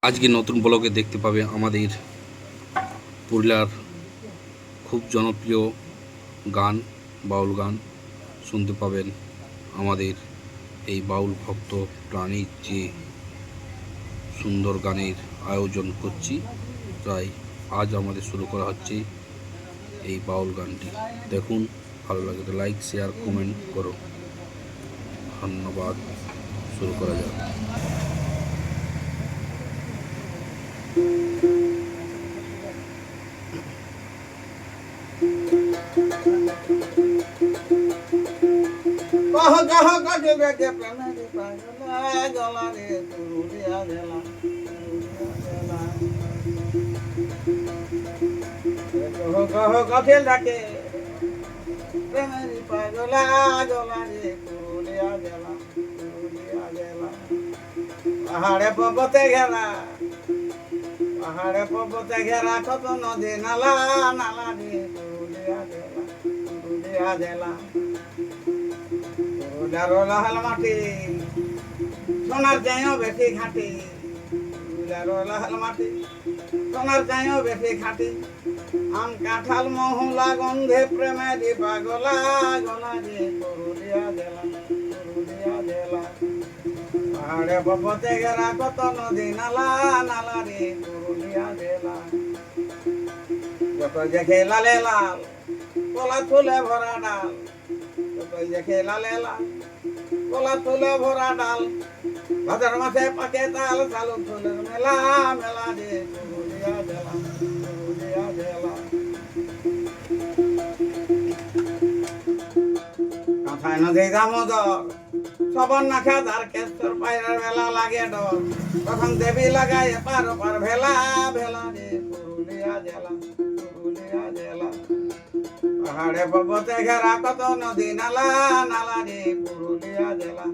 আজকে নতুন ব্লগে দেখতে পাবে আমাদের পুরুলিয়ার খুব জনপ্রিয় গান, বাউল গান শুনতে পাবেন। আমাদের এই বাউল ভক্ত প্রাণীর যে সুন্দর গানের আয়োজন করছি, তাই আজ আমাদের শুরু করা হচ্ছে এই বাউল গানটি। দেখুন, ভালো লাগে তো লাইক, শেয়ার, কমেন্ট করো। ধন্যবাদ। শুরু করা যাক। কহ কহ কাটে বেকে প্রেমেরি পাগলা গলা রে তুরুলিয়া গেলা কহ কহ কাটে ডাকে প্রেমেরি পাগলা গলা রে তুরুলিয়া গেলা পাহাড়ে পর্বতে ঘেরা কত নদী নালা নালা রে তুরুলিয়া গেলা লাল মাটি সোনার চাইও বেশি খাটি, লাল মাটি সোনার চাইও বেশি খাটি। আম কাঁঠাল মহুলা গন্ধে প্রেমেরি পাগলা গলা রে পুরুলিয়া জেলা পাহাড়ে পর্বতে ঘেরা কত নদী নালা নালা রে পুরুলিয়া জেলা। যত দেখে লালে লাল কলা ফুলে ভরা ডাল, দেখে লালে লাল কলা তুলে ভরা ডাল, ভাদ্র মাসে পাকে তাল চালু ফুলের মেলা মেলা রে পুরুলিয়া জেলা কাঁথায় নদী দামোদর সবর নাখা তার কেশ্বর পায়রার বেলা লাগে ডর, তখন দেবী লাগায় পার পার ভেলা ভেলা রে পুরুলিয়া জেলা পাহাড়ে পর্বতে ঘেরা কত নদী নালা নালা রে পুরুলিয়া জেলা